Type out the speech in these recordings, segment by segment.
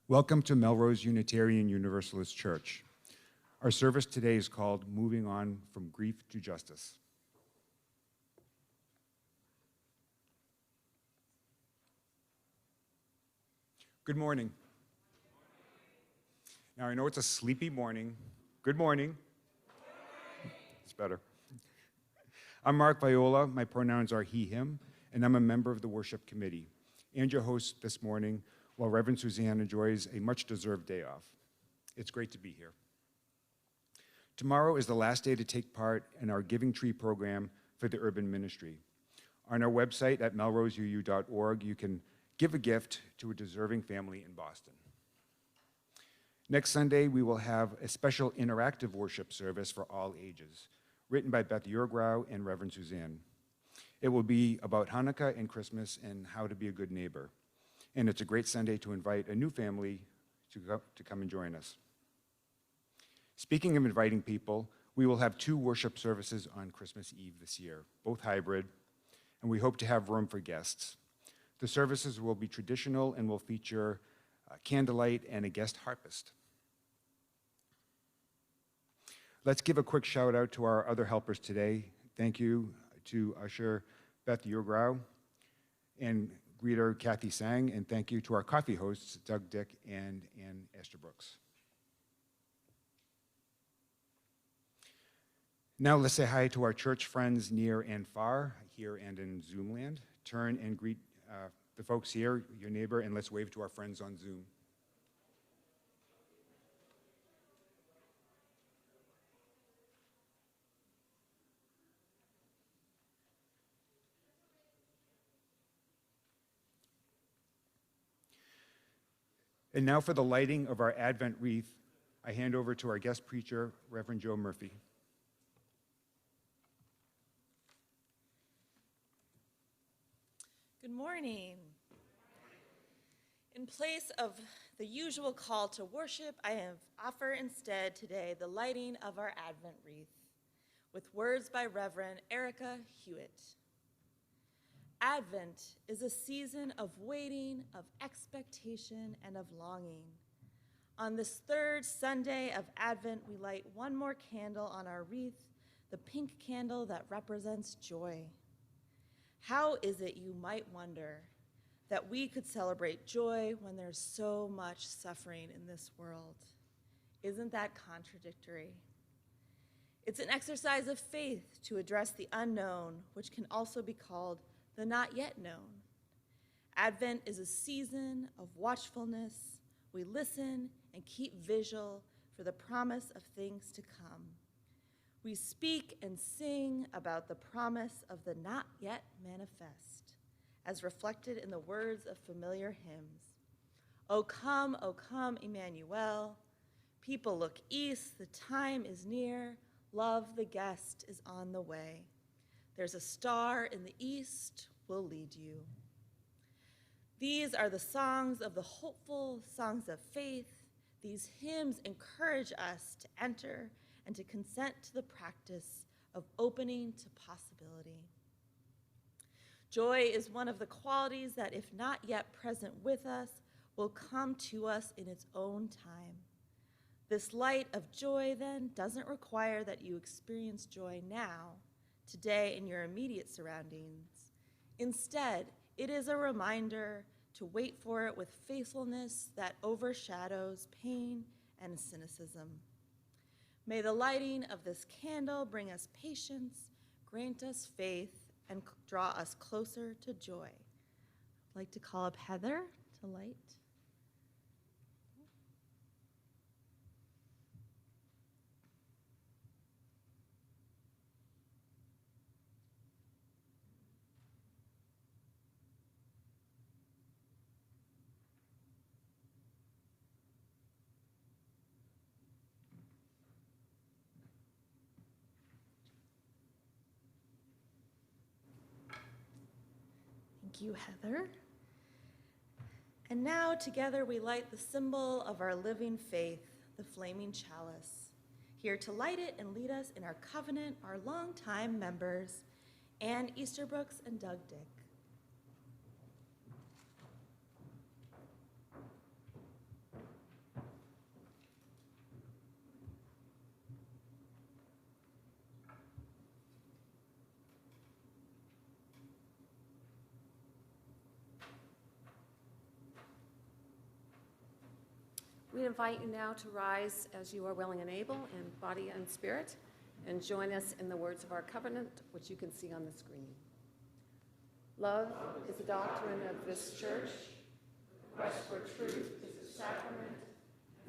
Welcome to Melrose Unitarian Universalist Church. Our service today is called Moving On from Grief to Justice. Good morning. Now I know it's a sleepy morning. Good morning. It's better. I'm Mark Viola. My pronouns are he, him, and I'm a member of the worship committee and your host this morning while Reverend Suzanne enjoys a much-deserved day off. It's great to be here. Tomorrow is the last day to take part in our Giving Tree program for the urban ministry. On our website at melroseuu.org, you can give a gift to a deserving family in Boston. Next Sunday, we will have a special interactive worship service for all ages, written by Beth Yurgrau and Reverend Suzanne. It will be about Hanukkah and Christmas and how to be a good neighbor. And it's a great Sunday to invite a new family to come and join us. Speaking of inviting people, we will have 2 worship services on Christmas Eve this year, both hybrid, and we hope to have room for guests. The services will be traditional and will feature candlelight and a guest harpist. Let's give a quick shout out to our other helpers today. Thank you to Usher Beth Yurgrau and greeter Kathy Sang, and thank you to our coffee hosts, Doug Dick and Ann Esterbrooks. Now let's say hi to our church friends near and far, here and in Zoom land. Turn and greet the folks here, your neighbor, and let's wave to our friends on Zoom. And now for the lighting of our Advent wreath, I hand over to our guest preacher, Reverend Joe Murphy. Good morning. In place of the usual call to worship, I offer instead today the lighting of our Advent wreath with words by Reverend Erica Hewitt. Advent is a season of waiting, of expectation, and of longing. On this 3rd Sunday of Advent, we light one more candle on our wreath, the pink candle that represents joy. How is it, you might wonder, that we could celebrate joy when there's so much suffering in this world? Isn't that contradictory? It's an exercise of faith to address the unknown, which can also be called the not yet known. Advent is a season of watchfulness. We listen and keep vigil for the promise of things to come. We speak and sing about the promise of the not yet manifest, as reflected in the words of familiar hymns. O come, Emmanuel. People look east, the time is near. Love, the guest, is on the way. There's a star in the east, will lead you. These are the songs of the hopeful, songs of faith. These hymns encourage us to enter and to consent to the practice of opening to possibility. Joy is one of the qualities that, if not yet present with us, will come to us in its own time. This light of joy, then, doesn't require that you experience joy now, today, in your immediate surroundings. Instead, it is a reminder to wait for it with faithfulness that overshadows pain and cynicism. May the lighting of this candle bring us patience, grant us faith, and draw us closer to joy. I'd like to call up Heather to light. Thank you, Heather. And now together we light the symbol of our living faith, the flaming chalice. Here to light it and lead us in our covenant, our longtime members, Ann Easterbrooks and Doug Dick. We invite you now to rise as you are willing and able in body and spirit, and join us in the words of our covenant, which you can see on the screen. Love is the doctrine of this church. Quest for truth is its sacrament,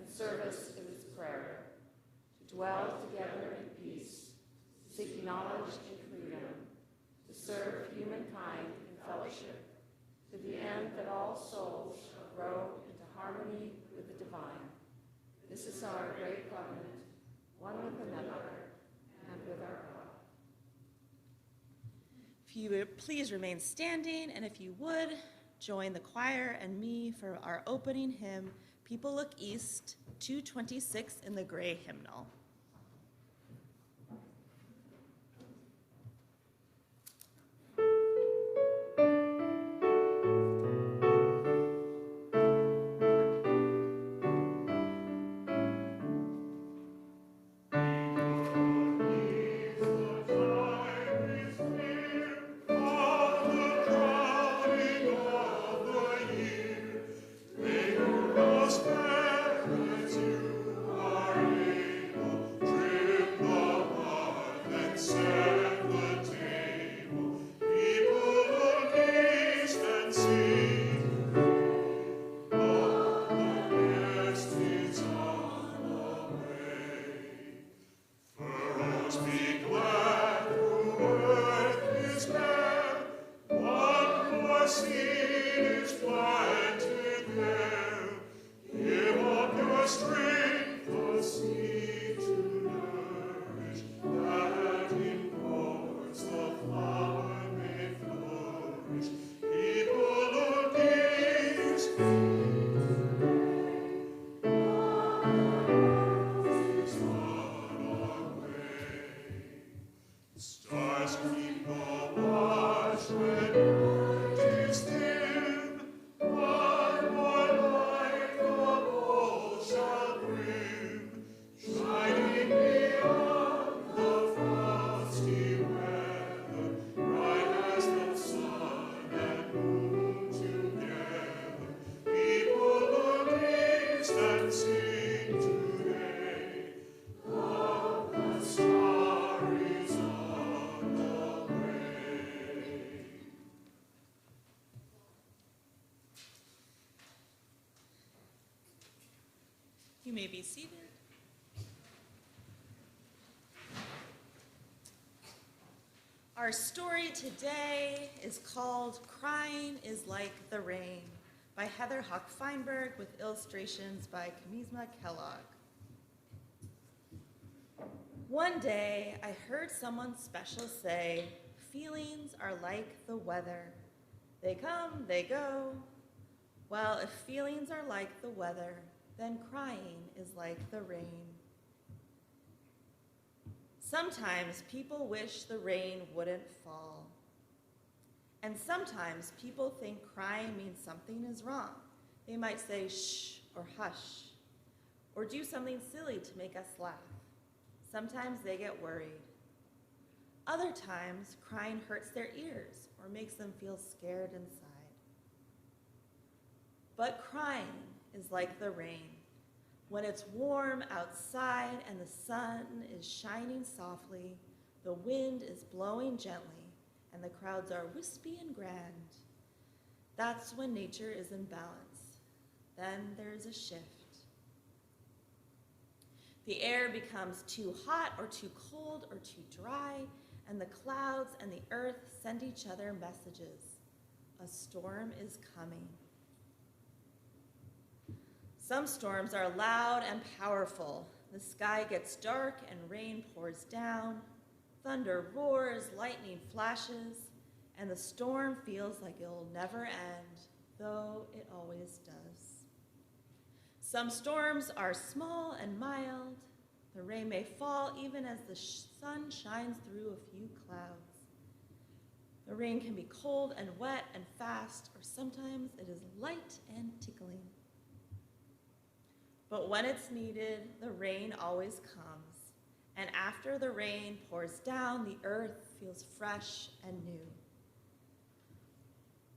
and service is its prayer. To dwell together in peace, to seek knowledge and freedom, to serve humankind in fellowship, to the end that all souls shall grow into harmony with the divine. This is our great covenant, one with another and with our God. If you would please remain standing, and if you would, join the choir and me for our opening hymn, People Look East, 226 in the gray hymnal. You may be seated. Our story today is called Crying is Like the Rain by Heather Hawk Feinberg with illustrations by Kamisma Kellogg. One day, I heard someone special say, feelings are like the weather. They come, they go. Well, if feelings are like the weather, then crying is like the rain. Sometimes people wish the rain wouldn't fall. And sometimes people think crying means something is wrong. They might say shh or hush, or do something silly to make us laugh. Sometimes they get worried. Other times, crying hurts their ears or makes them feel scared inside. But crying is like the rain. When it's warm outside and the sun is shining softly, the wind is blowing gently, and the crowds are wispy and grand. That's when nature is in balance. Then there's a shift. The air becomes too hot or too cold or too dry, and the clouds and the earth send each other messages. A storm is coming. Some storms are loud and powerful. The sky gets dark and rain pours down. Thunder roars, lightning flashes, and the storm feels like it'll never end, though it always does. Some storms are small and mild. The rain may fall even as the sun shines through a few clouds. The rain can be cold and wet and fast, or sometimes it is light and tickling. But when it's needed, the rain always comes. And after the rain pours down, the earth feels fresh and new.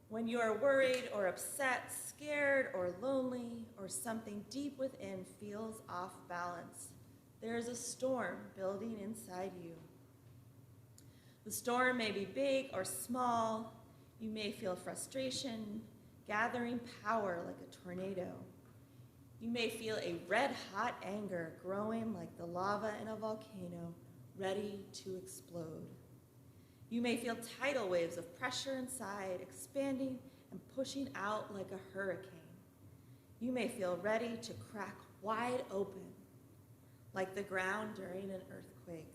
When you are worried or upset, scared or lonely, or something deep within feels off balance, there is a storm building inside you. The storm may be big or small. You may feel frustration gathering power like a tornado. You may feel a red-hot anger growing like the lava in a volcano, ready to explode. You may feel tidal waves of pressure inside, expanding and pushing out like a hurricane. You may feel ready to crack wide open, like the ground during an earthquake.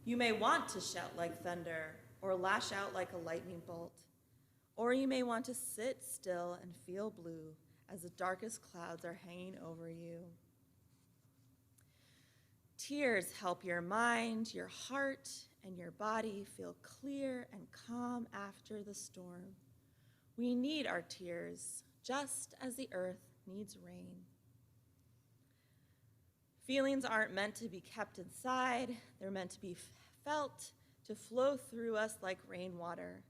You may want to shout like thunder or lash out like a lightning bolt, or you may want to sit still and feel blue as the darkest clouds are hanging over you. Tears help your mind, your heart, and your body feel clear and calm after the storm. We need our tears, just as the earth needs rain. Feelings aren't meant to be kept inside. They're meant to be felt, to flow through us like rainwater.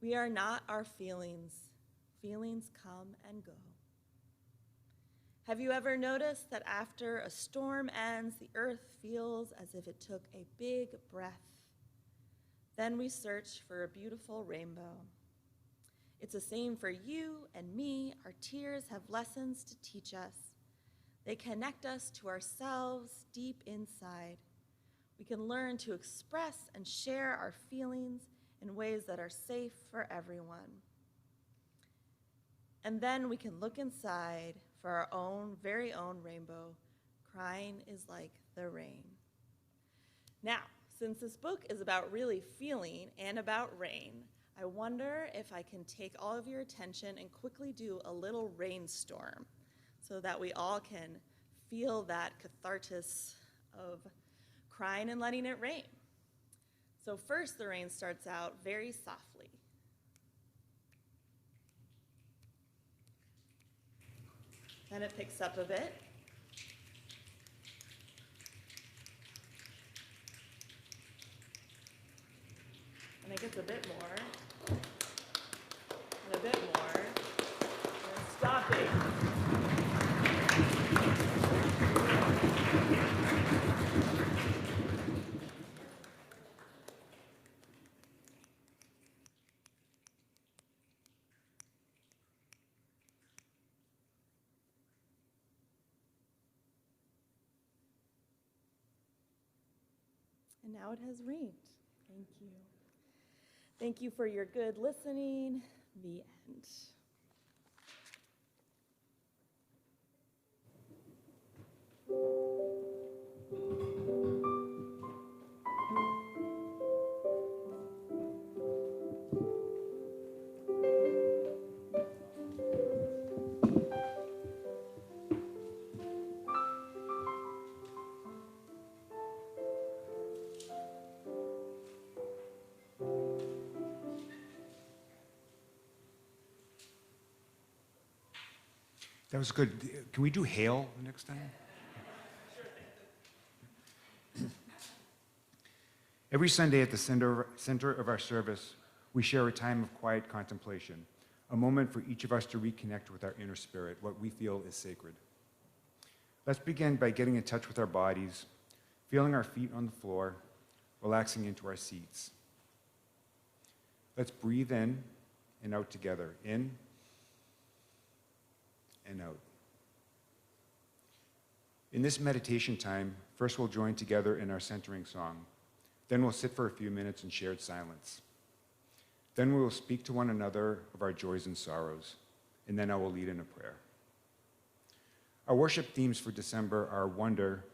We are not our feelings. Feelings come and go. Have you ever noticed that after a storm ends, the earth feels as if it took a big breath? Then we search for a beautiful rainbow. It's the same for you and me. Our tears have lessons to teach us. They connect us to ourselves deep inside. We can learn to express and share our feelings in ways that are safe for everyone. And then we can look inside for our own, very own rainbow. Crying is like the rain. Now, since this book is about really feeling and about rain, I wonder if I can take all of your attention and quickly do a little rainstorm so that we all can feel that catharsis of crying and letting it rain. So first, the rain starts out very softly. Then it picks up a bit. And it gets a bit more, and a bit more, and it's stopping. And now it has rained. Thank you. Thank you for your good listening. The end. That was good. Can we do hail next time? Every Sunday at the center of our service, we share a time of quiet contemplation, a moment for each of us to reconnect with our inner spirit, what we feel is sacred. Let's begin by getting in touch with our bodies, feeling our feet on the floor, relaxing into our seats. Let's breathe in and out together. In and out. In this meditation time, first we'll join together in our centering song. Then we'll sit for a few minutes in shared silence. Then we will speak to one another of our joys and sorrows, and then I will lead in a prayer. Our worship themes for December are wonder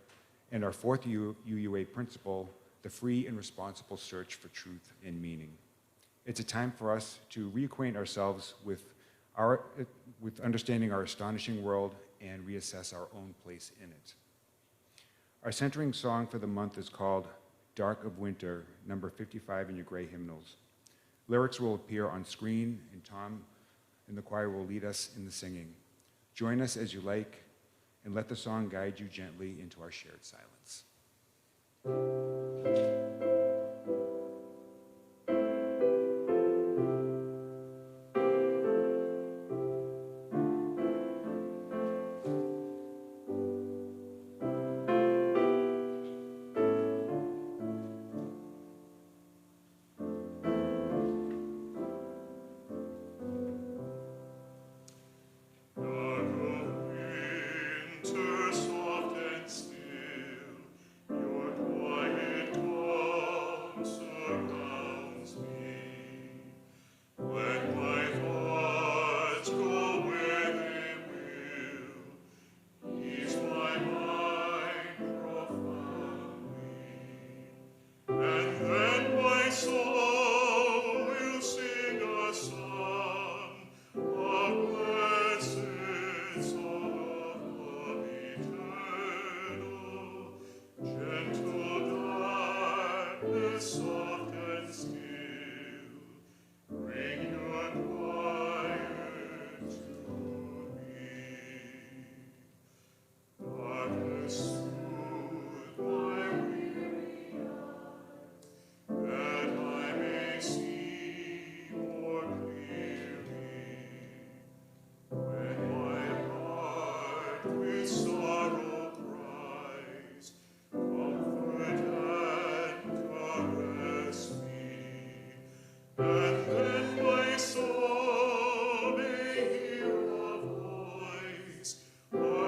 and our fourth UUA principle, the free and responsible search for truth and meaning. It's a time for us to reacquaint ourselves with understanding our astonishing world and reassess our own place in it. Our centering song for the month is called Dark of Winter, number 55 in your gray hymnals. Lyrics will appear on screen, and Tom and the choir will lead us in the singing. Join us as you like, and let the song guide you gently into our shared silence.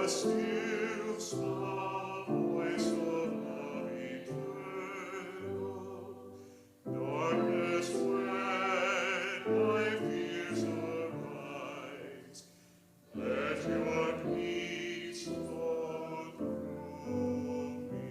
still small voice of love eternal. Darkness when my fears arise, let your peace flow through me.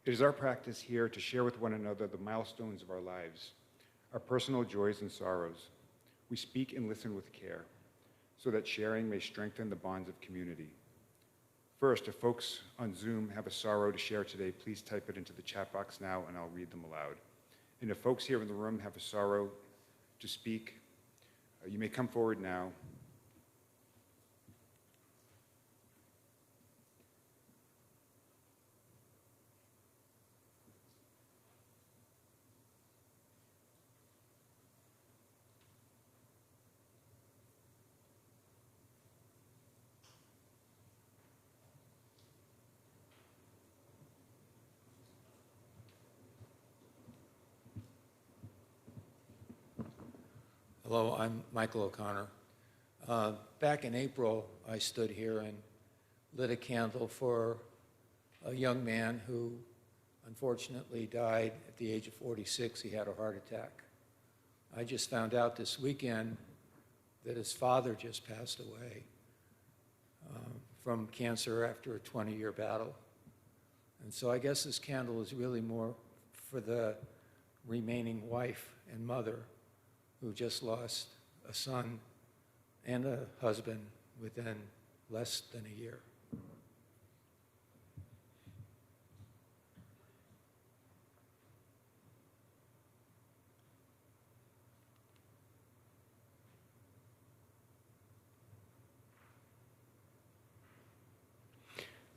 It is our practice here to share with one another the milestones of our lives, our personal joys and sorrows. We speak and listen with care, so that sharing may strengthen the bonds of community. First, if folks on Zoom have a sorrow to share today, please type it into the chat box now and I'll read them aloud. And if folks here in the room have a sorrow to speak, you may come forward now. Hello, I'm Michael O'Connor. Back in April, I stood here and lit a candle for a young man who unfortunately died at the age of 46. He had a heart attack. I just found out this weekend that his father just passed away from cancer after a 20-year battle. And so I guess this candle is really more for the remaining wife and mother who just lost a son and a husband within less than a year.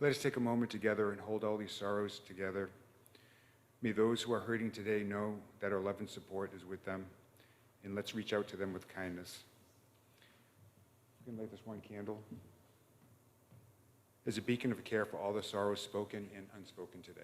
Let us take a moment together and hold all these sorrows together. May those who are hurting today know that our love and support is with them, and let's reach out to them with kindness. You can light this one candle as a beacon of care for all the sorrows spoken and unspoken today.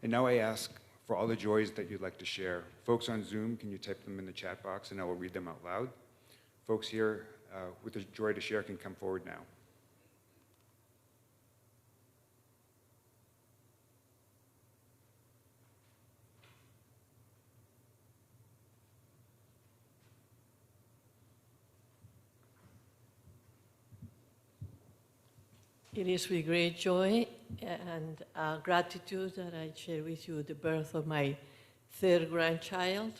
And now I ask for all the joys that you'd like to share. Folks on Zoom, can you type them in the chat box and I will read them out loud? Folks here with a joy to share can come forward now. It is with great joy and gratitude that I share with you the birth of my third grandchild,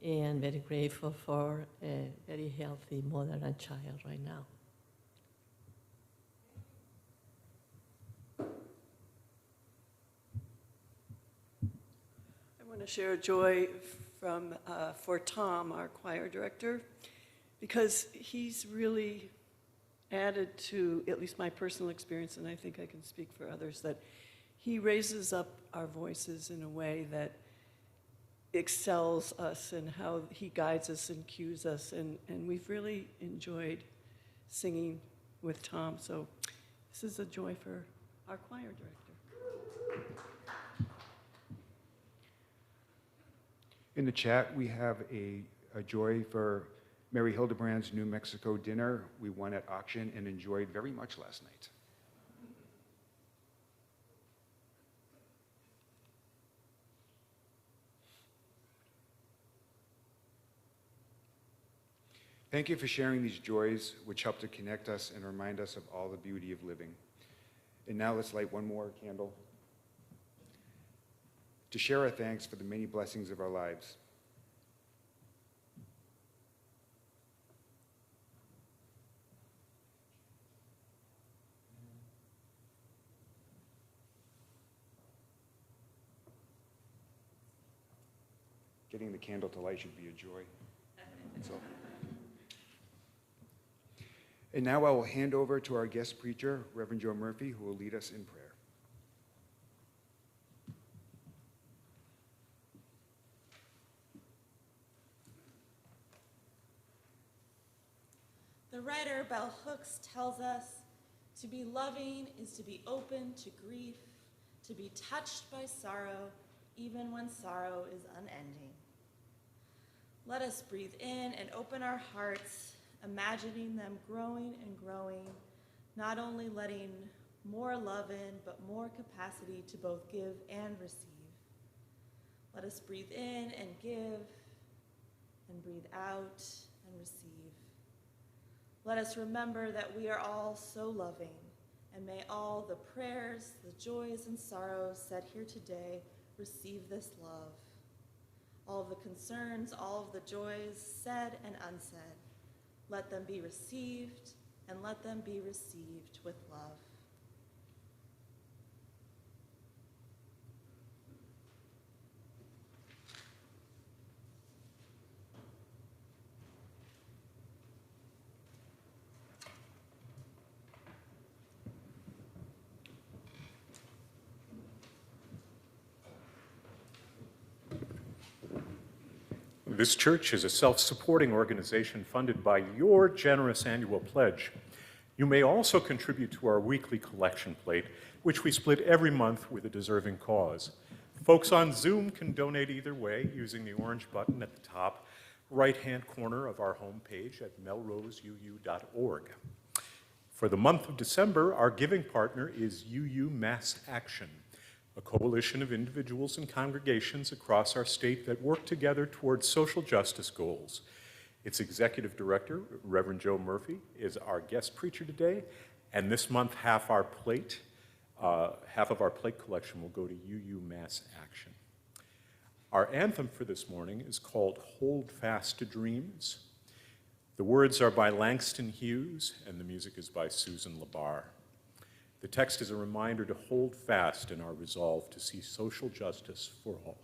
and very grateful for a very healthy mother and child right now. I want to share joy for Tom, our choir director, because he's really added to, at least my personal experience, and I think I can speak for others, that he raises up our voices in a way that excels us and how he guides us and cues us, and we've really enjoyed singing with Tom. So this is a joy for our choir director. In the chat, we have a joy for Mary Hildebrand's New Mexico dinner we won at auction and enjoyed very much last night. Thank you for sharing these joys, which help to connect us and remind us of all the beauty of living. And now let's light one more candle to share our thanks for the many blessings of our lives. Getting the candle to light should be a joy. So. And now I will hand over to our guest preacher, Reverend Joe Murphy, who will lead us in prayer. The writer Bell Hooks tells us to be loving is to be open to grief, to be touched by sorrow, even when sorrow is unending. Let us breathe in and open our hearts, imagining them growing and growing, not only letting more love in, but more capacity to both give and receive. Let us breathe in and give, and breathe out and receive. Let us remember that we are all so loving, and may all the prayers, the joys and sorrows said here today receive this love. All of the concerns, all of the joys said and unsaid, let them be received, and let them be received with love. This church is a self-supporting organization funded by your generous annual pledge. You may also contribute to our weekly collection plate, which we split every month with a deserving cause. Folks on Zoom can donate either way using the orange button at the top right-hand corner of our homepage at melroseuu.org. For the month of December, our giving partner is UU Mass Action, a coalition of individuals and congregations across our state that work together towards social justice goals. Its executive director, Reverend Joe Murphy, is our guest preacher today, and this month half of our plate collection will go to UU Mass Action. Our anthem for this morning is called Hold Fast to Dreams. The words are by Langston Hughes, and the music is by Susan Labar. The text is a reminder to hold fast in our resolve to see social justice for all.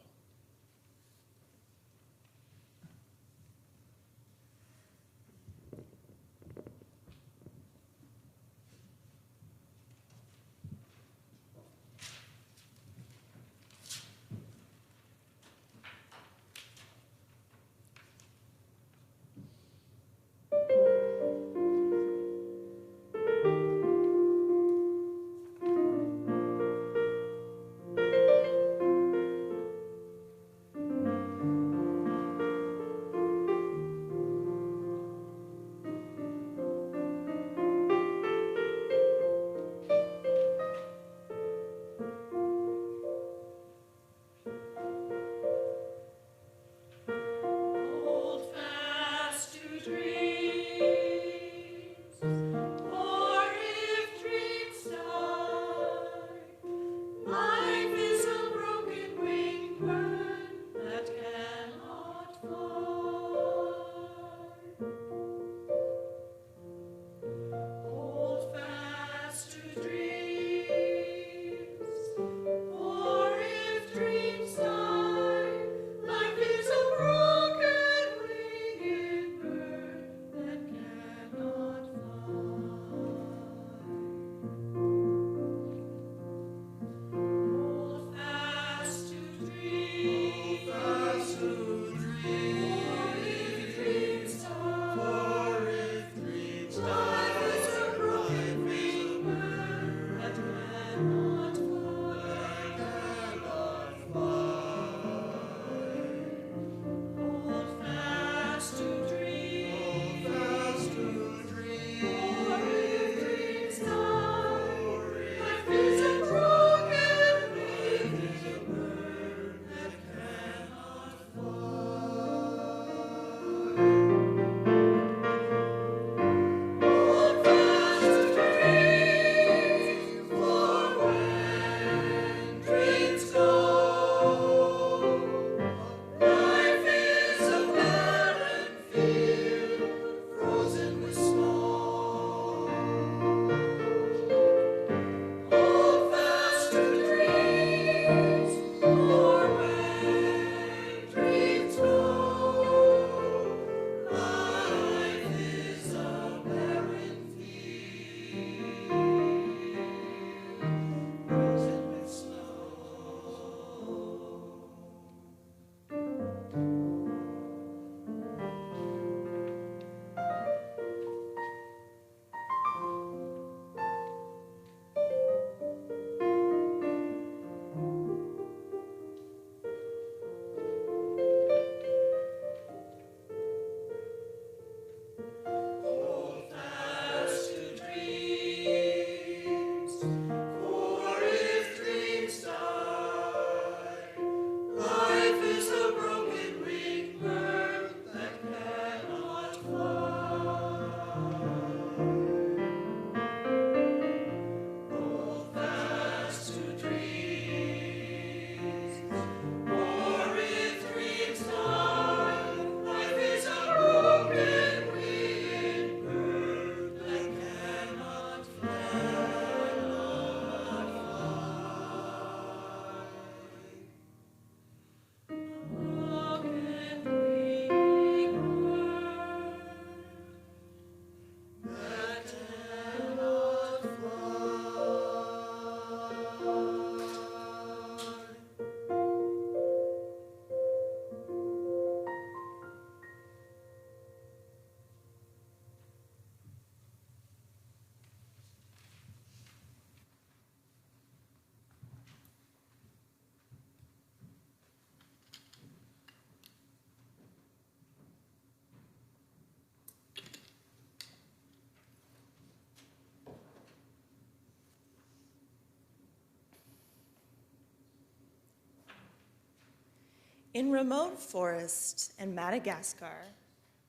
In remote forest in Madagascar,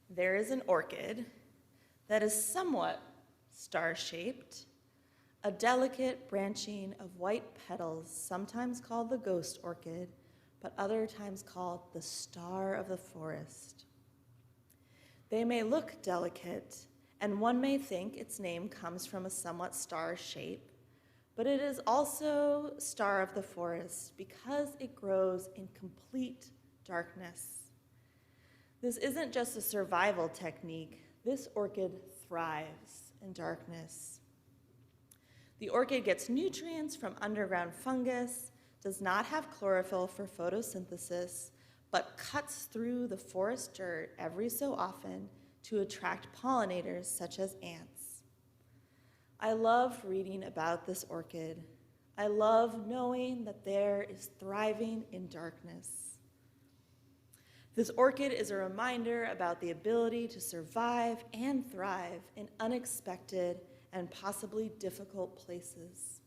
there is an orchid that is somewhat star-shaped, a delicate branching of white petals, sometimes called the ghost orchid, but other times called the star of the forest. They may look delicate, and one may think its name comes from a somewhat star shape, but it is also star of the forest because it grows in complete darkness. This isn't just a survival technique. This orchid thrives in darkness. The orchid gets nutrients from underground fungus, does not have chlorophyll for photosynthesis, but cuts through the forest dirt every so often to attract pollinators such as ants. I love reading about this orchid. I love knowing that there is thriving in darkness. This orchid is a reminder about the ability to survive and thrive in unexpected and possibly difficult places.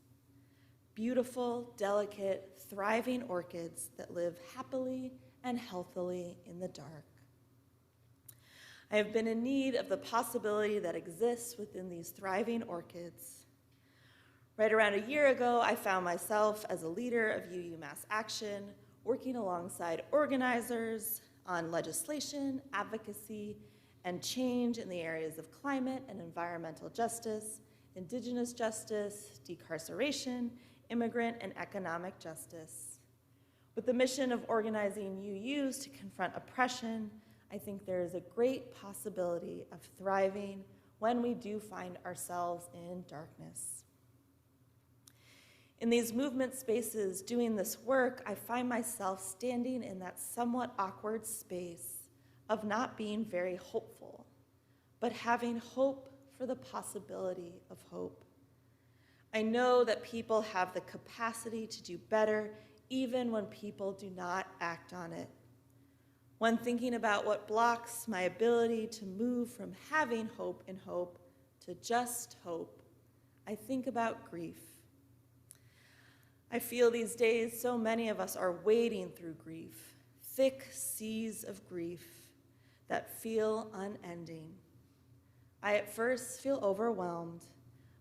Beautiful, delicate, thriving orchids that live happily and healthily in the dark. I have been in need of the possibility that exists within these thriving orchids. Right around a year ago, I found myself as a leader of UU Mass Action, working alongside organizers on legislation, advocacy, and change in the areas of climate and environmental justice, indigenous justice, decarceration, immigrant and economic justice. With the mission of organizing UUs to confront oppression, I think there is a great possibility of thriving when we do find ourselves in darkness. In these movement spaces doing this work, I find myself standing in that somewhat awkward space of not being very hopeful, but having hope for the possibility of hope. I know that people have the capacity to do better even when people do not act on it. When thinking about what blocks my ability to move from having hope in hope to just hope, I think about grief. I feel these days so many of us are wading through grief, thick seas of grief that feel unending. I at first feel overwhelmed,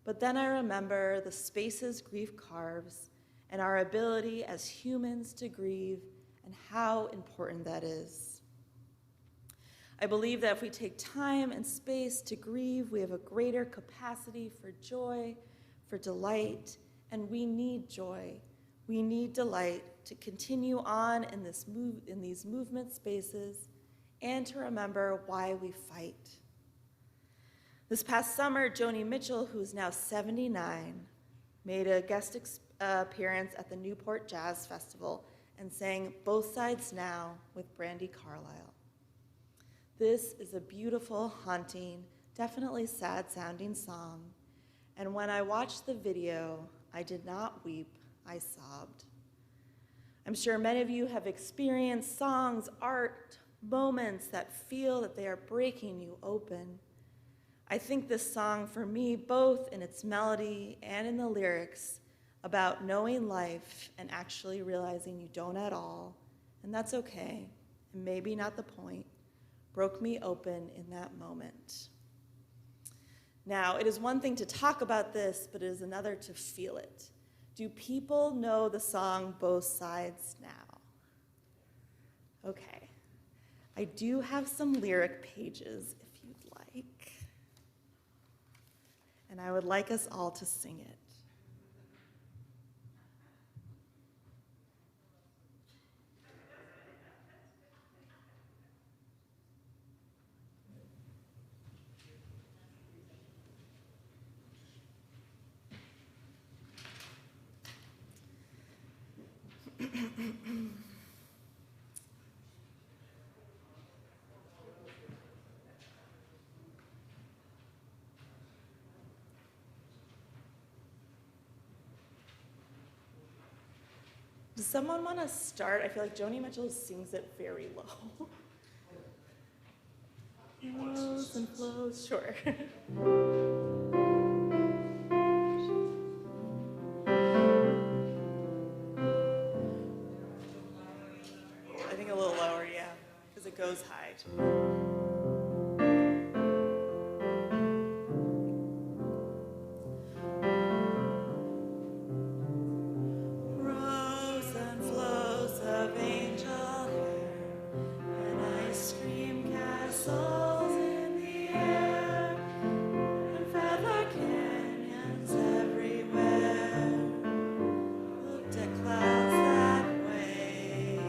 but then I remember the spaces grief carves and our ability as humans to grieve and how important that is. I believe that if we take time and space to grieve, we have a greater capacity for joy, for delight, and we need joy. We need delight to continue on in these movement spaces and to remember why we fight. This past summer, Joni Mitchell, who's now 79, made a guest appearance at the Newport Jazz Festival and sang Both Sides Now with Brandi Carlile. This is a beautiful, haunting, definitely sad-sounding song, and when I watched the video, I did not weep, I sobbed. I'm sure many of you have experienced songs, art, moments that feel that they are breaking you open. I think this song, for me, both in its melody and in the lyrics, about knowing life and actually realizing you don't at all, and that's okay, and maybe not the point, broke me open in that moment. Now, it is one thing to talk about this, but it is another to feel it. Do people know the song Both Sides Now? Okay. I do have some lyric pages if you'd like. And I would like us all to sing it. Does someone want to start? I feel like Joni Mitchell sings it very low. Flows and flows, sure. I think Sing a little lower, yeah, because it goes high. Rows and flows of angel hair and ice cream castles in the air and feather canyons everywhere. Looked at clouds that way.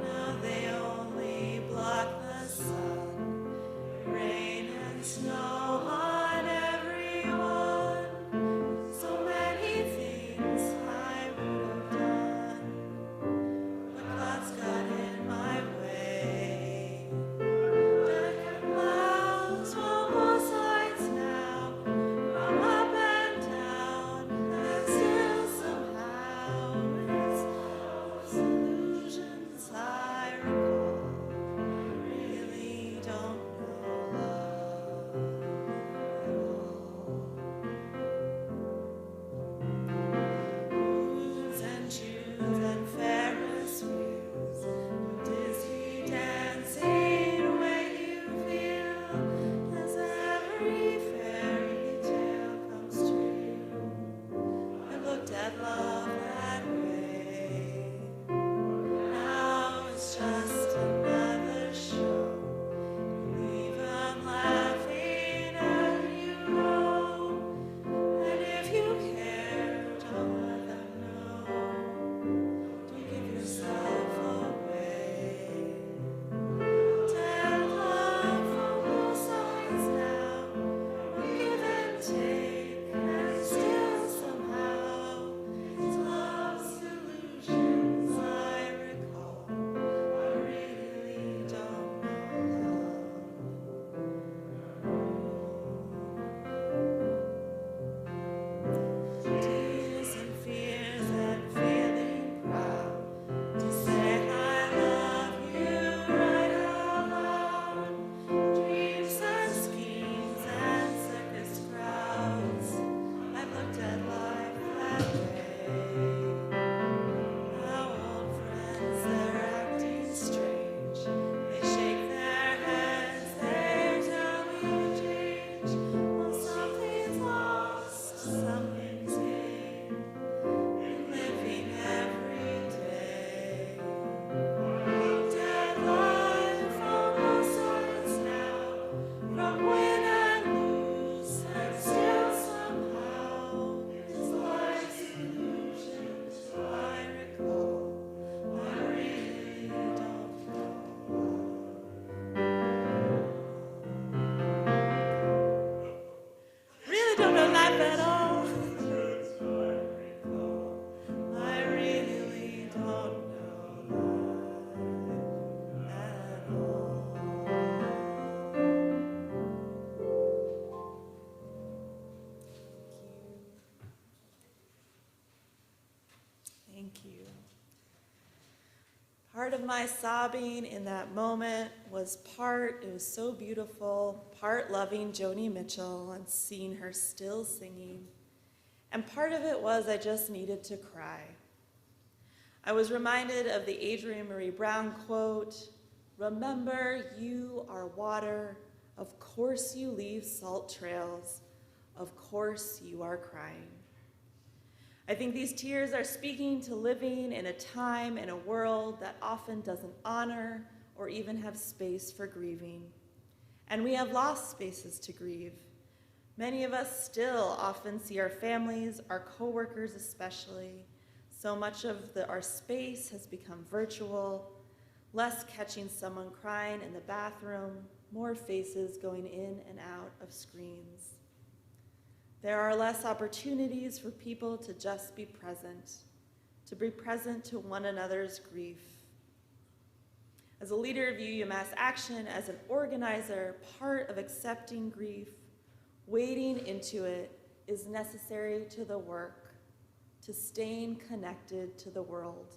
Now they only block the sun. Rain and snow on everyone. So many things I would have done, but clouds got in my way. Dark clouds from both sides now, from up and down, and still somehow it's those illusions I recall. Really don't know love at all. Moons and tunes and Ferris wheels, dizzy dancing way you feel as every fairy tale comes true. I looked at love that way. Now it's just another show. Leave 'em laughing at you go. And if you care, don't let them know. Don't give yourself away. Dead love from both sides now. Give and take, and still somehow it's love's illusions I recall. I really don't know love. Tears and fears and feeling proud to say I love you right out loud. Dreams and schemes and circus crowds. I've looked at life that way. Now old friends, they're acting strange. They shake their heads, they tell me to change. Well, something's lost, something's gained in living every day. Dead life from both sides now, from win and lose, and still somehow it's life's illusions I recall. I really don't know. Really don't know life at all. I really don't know life at all. Thank you. Part of my sobbing in that moment was it was so beautiful, part loving Joni Mitchell and seeing her still singing. And part of it was I just needed to cry. I was reminded of the Adrienne Marie Brown quote, "Remember, you are water. Of course you leave salt trails. Of course you are crying." I think these tears are speaking to living in a time and a world that often doesn't honor or even have space for grieving. And we have lost spaces to grieve. Many of us still often see our families, our coworkers especially. So much of our space has become virtual, less catching someone crying in the bathroom, more faces going in and out of screens. There are less opportunities for people to just be present to one another's grief. As a leader of UMass Action, as an organizer, part of accepting grief, wading into it is necessary to the work, to staying connected to the world.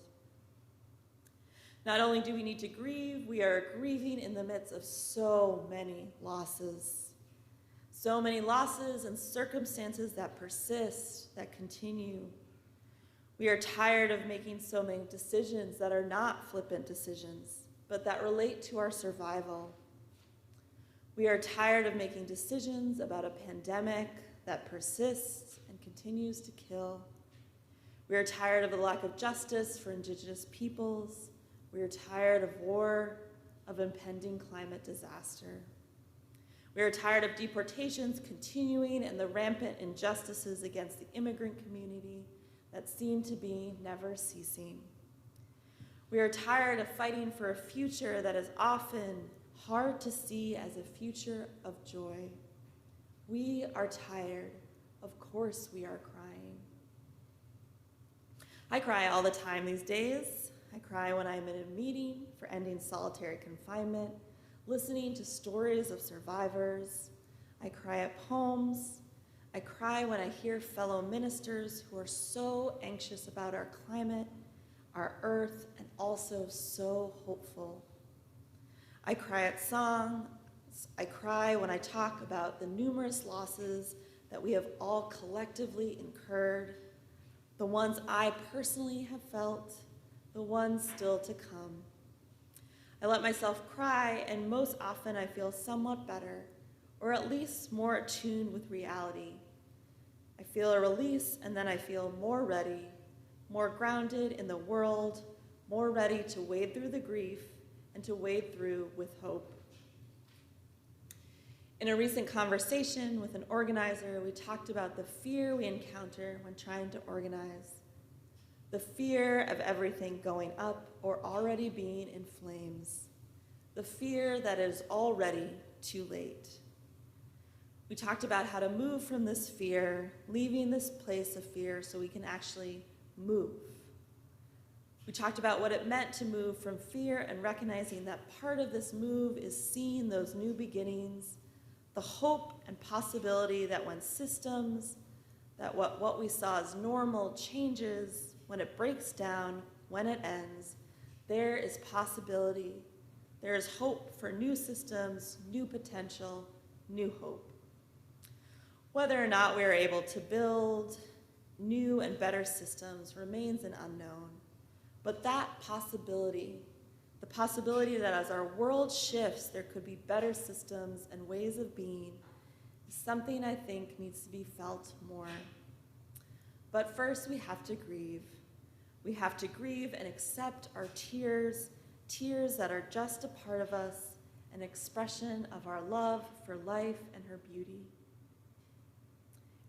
Not only do we need to grieve, we are grieving in the midst of so many losses. So many losses and circumstances that persist, that continue. We are tired of making so many decisions that are not flippant decisions, but that relate to our survival. We are tired of making decisions about a pandemic that persists and continues to kill. We are tired of the lack of justice for Indigenous peoples. We are tired of war, of impending climate disaster. We are tired of deportations continuing and the rampant injustices against the immigrant community that seem to be never ceasing. We are tired of fighting for a future that is often hard to see as a future of joy. We are tired. Of course we are crying. I cry all the time these days. I cry when I'm in a meeting for ending solitary confinement, listening to stories of survivors. I cry at poems. I cry when I hear fellow ministers who are so anxious about our climate, our earth, and also so hopeful. I cry at songs. I cry when I talk about the numerous losses that we have all collectively incurred, the ones I personally have felt, the ones still to come. I let myself cry, and most often I feel somewhat better, or at least more attuned with reality. I feel a release, and then I feel more ready, more grounded in the world, more ready to wade through the grief and to wade through with hope. In a recent conversation with an organizer, we talked about the fear we encounter when trying to organize. The fear of everything going up or already being in flames. The fear that it is already too late. We talked about how to move from this fear, leaving this place of fear so we can actually move. We talked about what it meant to move from fear and recognizing that part of this move is seeing those new beginnings, the hope and possibility that when systems, that what we saw as normal changes, when it breaks down, when it ends, there is possibility. There is hope for new systems, new potential, new hope. Whether or not we are able to build new and better systems remains an unknown. But that possibility, the possibility that as our world shifts, there could be better systems and ways of being, is something I think needs to be felt more. But first, we have to grieve. We have to grieve and accept our tears, tears that are just a part of us, an expression of our love for life and her beauty.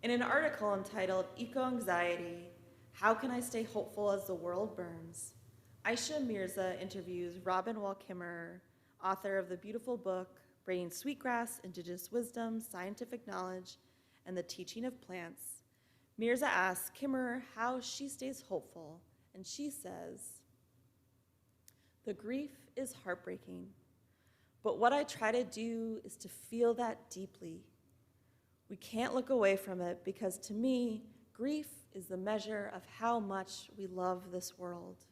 In an article entitled Eco-Anxiety, How Can I Stay Hopeful as the World Burns?, Aisha Mirza interviews Robin Wall Kimmerer, author of the beautiful book, Bringing Sweetgrass, Indigenous Wisdom, Scientific Knowledge, and the Teaching of Plants. Mirza asks Kimmerer how she stays hopeful, and she says, "The grief is heartbreaking, but what I try to do is to feel that deeply. We can't look away from it because to me, grief is the measure of how much we love this world.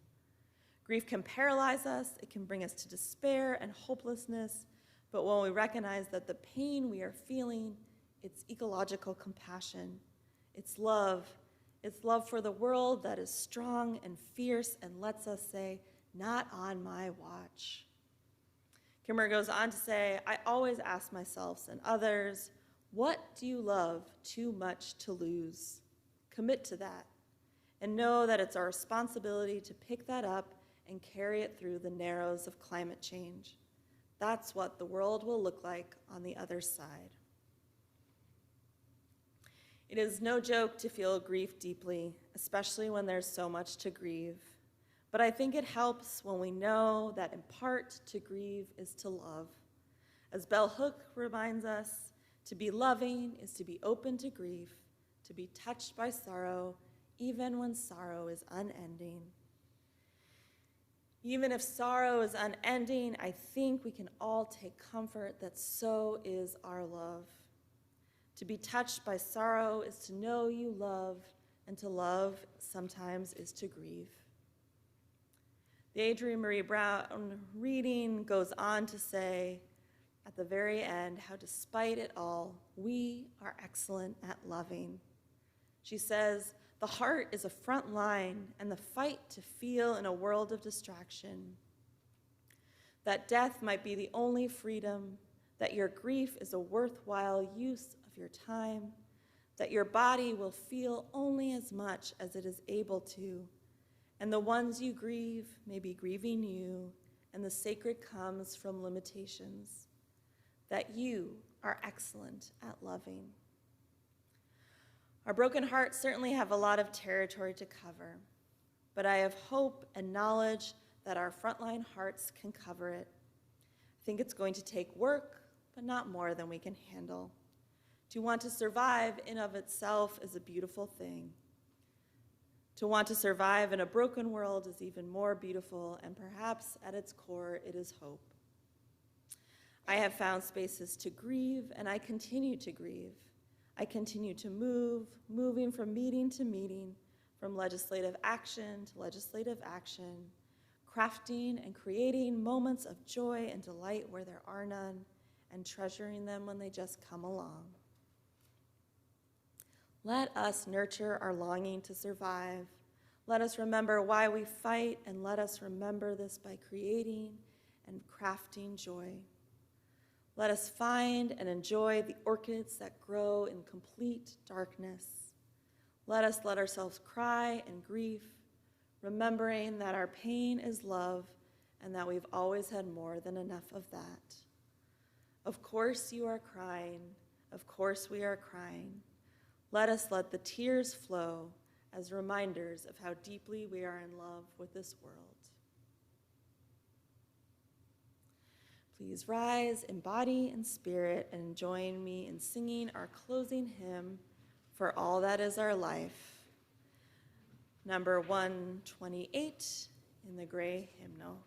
Grief can paralyze us, it can bring us to despair and hopelessness, but when we recognize that the pain we are feeling, it's ecological compassion, it's love for the world that is strong and fierce and lets us say, not on my watch." Kimmerer goes on to say, "I always ask myself and others, what do you love too much to lose? Commit to that and know that it's our responsibility to pick that up and carry it through the narrows of climate change. That's what the world will look like on the other side." It is no joke to feel grief deeply, especially when there's so much to grieve. But I think it helps when we know that in part to grieve is to love. As Bell Hook reminds us, to be loving is to be open to grief, to be touched by sorrow, even when sorrow is unending. Even if sorrow is unending, I think we can all take comfort that so is our love. To be touched by sorrow is to know you love, and to love sometimes is to grieve. The Adrienne Marie Brown reading goes on to say, at the very end, how despite it all, we are excellent at loving. She says, The heart is a front line and the fight to feel in a world of distraction. That death might be the only freedom, that your grief is a worthwhile use of your time, that your body will feel only as much as it is able to, and the ones you grieve may be grieving you, and the sacred comes from limitations, that you are excellent at loving. Our broken hearts certainly have a lot of territory to cover, but I have hope and knowledge that our frontline hearts can cover it. I think it's going to take work, but not more than we can handle. To want to survive in of itself is a beautiful thing. To want to survive in a broken world is even more beautiful, and perhaps at its core, it is hope. I have found spaces to grieve, and I continue to grieve. I continue to move, moving from meeting to meeting, from legislative action to legislative action, crafting and creating moments of joy and delight where there are none, and treasuring them when they just come along. Let us nurture our longing to survive. Let us remember why we fight, and let us remember this by creating and crafting joy. Let us find and enjoy the orchids that grow in complete darkness. Let us let ourselves cry and grief, remembering that our pain is love and that we've always had more than enough of that. Of course you are crying. Of course we are crying. Let us let the tears flow as reminders of how deeply we are in love with this world. Please rise in body and spirit and join me in singing our closing hymn, For All That Is Our Life, number 128 in the gray hymnal.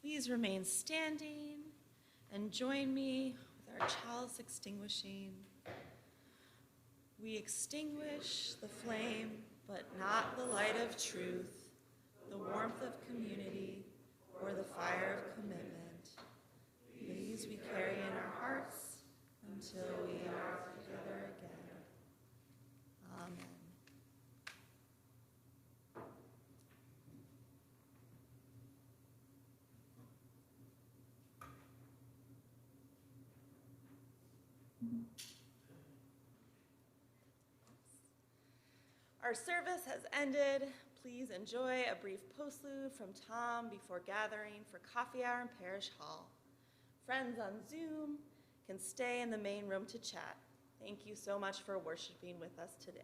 Please remain standing and join me with our chalice extinguishing. We extinguish the flame, but not the light of truth, the warmth of community, or the fire of commitment. These we carry in our hearts until we are together again. Amen. Our service has ended. Please enjoy a brief postlude from Tom before gathering for coffee hour in Parish Hall. friends on Zoom can stay in the main room to chat. Thank you so much for worshiping with us today.